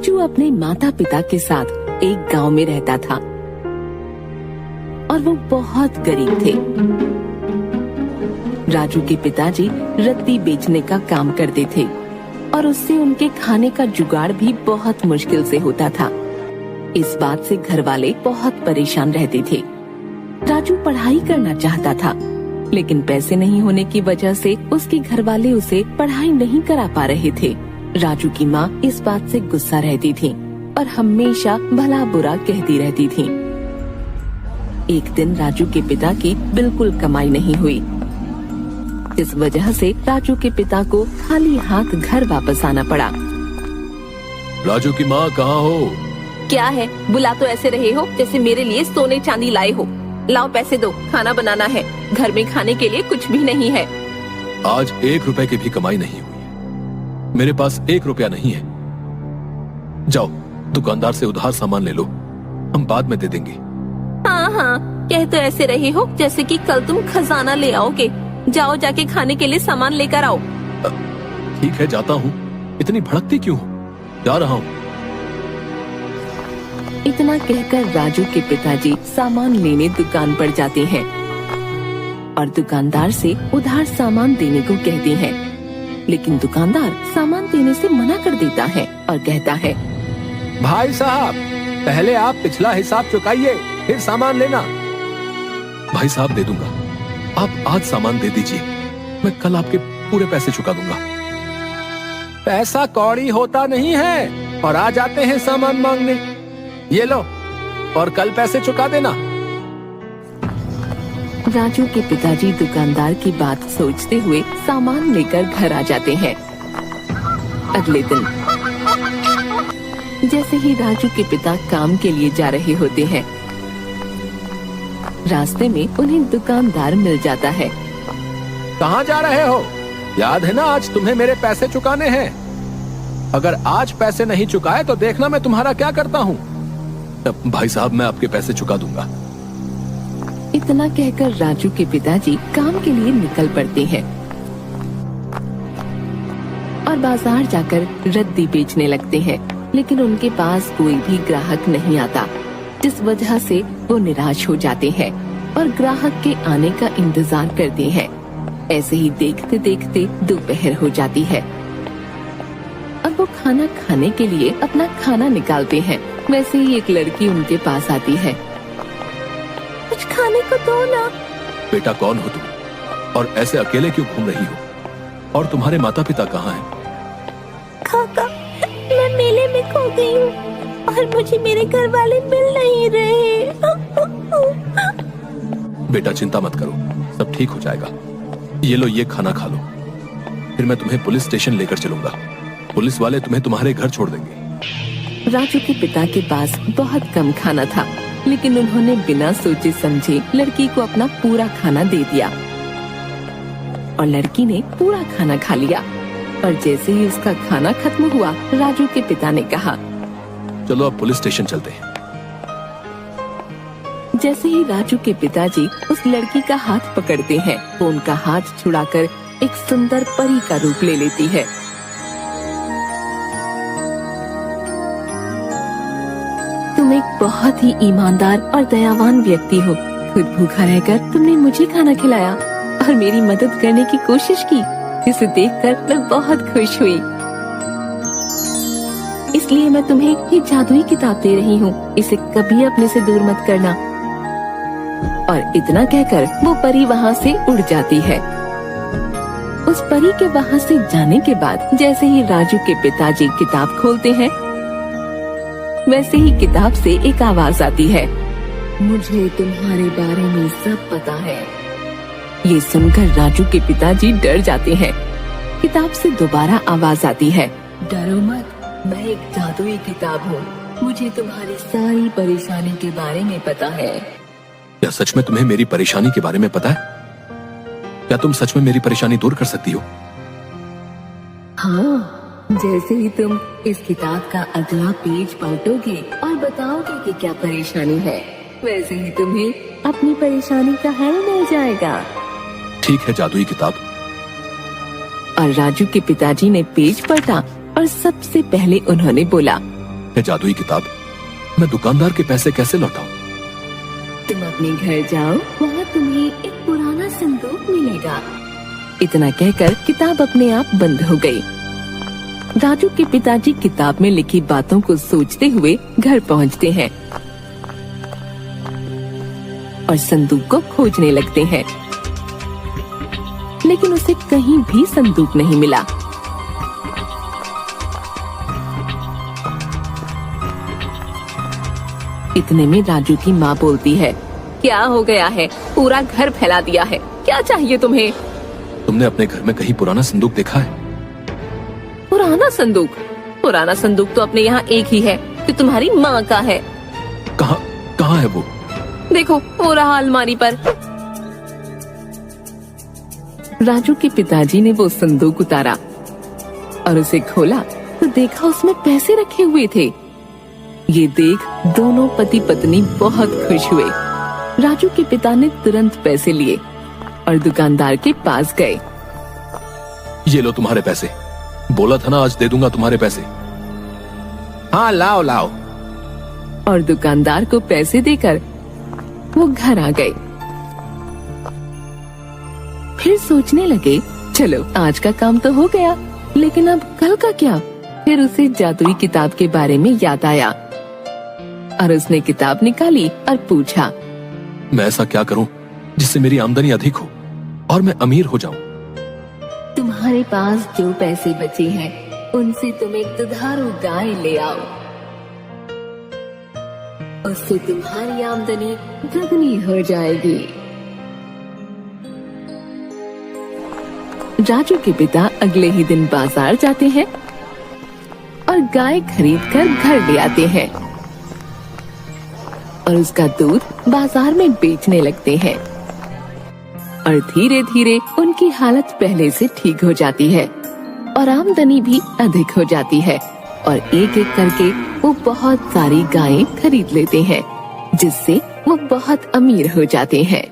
राजू अपने माता पिता के साथ एक गांव में रहता था और वो बहुत गरीब थे। राजू के पिताजी रत्ती बेचने का काम करते थे और उससे उनके खाने का जुगाड़ भी बहुत मुश्किल से होता था। इस बात से घर वाले बहुत परेशान रहते थे। राजू पढ़ाई करना चाहता था, लेकिन पैसे नहीं होने की वजह से उसके घर वाले उसे पढ़ाई नहीं करा पा रहे थे। राजू की माँ इस बात से गुस्सा रहती थी और हमेशा भला बुरा कहती रहती थी। एक दिन राजू के पिता की बिल्कुल कमाई नहीं हुई, इस वजह से राजू के पिता को खाली हाथ घर वापस आना पड़ा। राजू की माँ कहाँ हो? क्या है, बुला तो ऐसे रहे हो जैसे मेरे लिए सोने चांदी लाए हो। लाओ पैसे दो, खाना बनाना है, घर में खाने के लिए कुछ भी नहीं है। आज 1 रुपए की भी कमाई नहीं हुई, मेरे पास 1 रुपया नहीं है। जाओ दुकानदार से उधार सामान ले लो, हम बाद में दे देंगे। हाँ, कह तो ऐसे रहे हो जैसे कि कल तुम खजाना ले आओगे। जाओ जाके खाने के लिए सामान लेकर आओ। ठीक है जाता हूँ, इतनी भड़कती क्यों हो? जा रहा हूँ। इतना कहकर राजू के पिताजी सामान लेने दुकान पर जाते हैं और दुकानदार से उधार सामान देने को कहते हैं, लेकिन दुकानदार सामान देने से मना कर देता है और कहता है, भाई साहब पहले आप पिछला हिसाब चुकाइए, फिर सामान लेना। भाई साहब दे दूंगा, आप आज सामान दे दीजिए, मैं कल आपके पूरे पैसे चुका दूंगा। पैसा कौड़ी होता नहीं है और आ जाते हैं सामान मांगने। ये लो और कल पैसे चुका देना। राजू के पिताजी दुकानदार की बात सोचते हुए सामान लेकर घर आ जाते हैं। अगले दिन जैसे ही राजू के पिता काम के लिए जा रहे होते हैं, रास्ते में उन्हें दुकानदार मिल जाता है। कहाँ जा रहे हो? याद है ना आज तुम्हें मेरे पैसे चुकाने हैं। अगर आज पैसे नहीं चुकाए तो देखना मैं तुम्हारा क्या करता हूँ। भाई साहब मैं आपके पैसे चुका दूंगा। इतना कहकर राजू के पिताजी काम के लिए निकल पड़ते हैं और बाजार जाकर रद्दी बेचने लगते हैं, लेकिन उनके पास कोई भी ग्राहक नहीं आता, जिस वजह से वो निराश हो जाते हैं और ग्राहक के आने का इंतजार करते हैं। ऐसे ही देखते देखते दोपहर हो जाती है और वो खाना खाने के लिए अपना खाना निकालते हैं। वैसे ही एक लड़की उनके पास आती है। कुछ खाने को दो ना। बेटा कौन हो तुम और ऐसे अकेले क्यों घूम रही हो? और तुम्हारे माता पिता कहाँ हैं? काका, मैं मेले में खो गई हूँ और मुझे मेरे घर वाले मिल नहीं रहे। बेटा चिंता मत करो, सब ठीक हो जाएगा। ये लो, ये खाना खा लो, फिर मैं तुम्हें पुलिस स्टेशन लेकर चलूंगा। पुलिस वाले तुम्हें तुम्हारे घर छोड़ देंगे। राजू के पिता के पास बहुत कम खाना था, लेकिन उन्होंने बिना सोचे समझे लड़की को अपना पूरा खाना दे दिया और लड़की ने पूरा खाना खा लिया। और जैसे ही उसका खाना खत्म हुआ, राजू के पिता ने कहा, चलो अब पुलिस स्टेशन चलते हैं। जैसे ही राजू के पिताजी उस लड़की का हाथ पकड़ते हैं, वो उनका हाथ छुड़ाकर एक सुंदर परी का रूप ले लेती है। तुम एक बहुत ही ईमानदार और दयावान व्यक्ति हो। खुद भूखा रहकर तुमने मुझे खाना खिलाया और मेरी मदद करने की कोशिश की। इसे देखकर मैं बहुत खुश हुई, इसलिए मैं तुम्हें ये जादुई किताब दे रही हूँ। इसे कभी अपने से दूर मत करना। और इतना कहकर वो परी वहाँ से उड़ जाती है। उस परी के वहाँ से जाने के बाद जैसे ही राजू के पिताजी किताब खोलते हैं, वैसे ही किताब से एक आवाज आती है, मुझे तुम्हारे बारे में सब पता है। ये सुनकर राजू के पिताजी डर जाते हैं। किताब से दोबारा आवाज आती है, डरो मत, मैं एक जादुई किताब हूँ। मुझे तुम्हारी सारी परेशानी के बारे में पता है। क्या सच में तुम्हें मेरी परेशानी के बारे में पता है? क्या तुम सच में मेरी परेशानी दूर कर सकती हो? हाँ, जैसे ही तुम इस किताब का अगला पेज पलटोगे और बताओगे कि क्या परेशानी है, वैसे ही तुम्हें अपनी परेशानी का हल मिल जाएगा। ठीक है जादुई किताब। और राजू के पिताजी ने पेज पलटा और सबसे पहले उन्होंने बोला, ये जादुई किताब मैं दुकानदार के पैसे कैसे लौटाऊं? तुम अपने घर जाओ, वहाँ तुम्हें एक पुराना संदूक मिलेगा। इतना कहकर किताब अपने आप बंद हो गई। राजू के पिताजी किताब में लिखी बातों को सोचते हुए घर पहुँचते हैं और संदूक को खोजने लगते हैं, लेकिन उसे कहीं भी संदूक नहीं मिला। इतने में राजू की माँ बोलती है, क्या हो गया है? पूरा घर फैला दिया है, क्या चाहिए तुम्हें? तुमने अपने घर में कहीं पुराना संदूक देखा है? पुराना संदूक? पुराना संदूक तो अपने यहाँ एक ही है जो तुम्हारी माँ का है। कहाँ कहाँ है वो? देखो, वो रहा अलमारी पर। राजू के पिताजी ने वो संदूक उतारा और उसे खोला तो देखा उसमें पैसे रखे हुए थे। ये देख दोनों पति पत्नी बहुत खुश हुए। राजू के पिता ने तुरंत पैसे लिए और दुकानदार के पास गए। ये लो तुम्हारे पैसे, बोला था ना आज दे दूंगा तुम्हारे पैसे। हाँ लाओ लाओ। और दुकानदार को पैसे देकर वो घर आ गए। फिर सोचने लगे, चलो आज का काम तो हो गया, लेकिन अब कल का क्या? फिर उसे जादुई किताब के बारे में याद आया और उसने किताब निकाली और पूछा, मैं ऐसा क्या करूं जिससे मेरी आमदनी अधिक हो और मैं अमीर हो जाऊं? तुम्हारे पास जो पैसे बचे हैं उनसे तुम एक दुधारू गाय ले आओ, उससे तुम्हारी आमदनी दुगनी हो जाएगी। राजू के पिता अगले ही दिन बाजार जाते हैं और गाय खरीदकर घर ले आते हैं और उसका दूध बाजार में बेचने लगते हैं और धीरे धीरे उनकी हालत पहले से ठीक हो जाती है और आमदनी भी अधिक हो जाती है और एक एक करके वो बहुत सारी गायें खरीद लेते हैं, जिससे वो बहुत अमीर हो जाते हैं।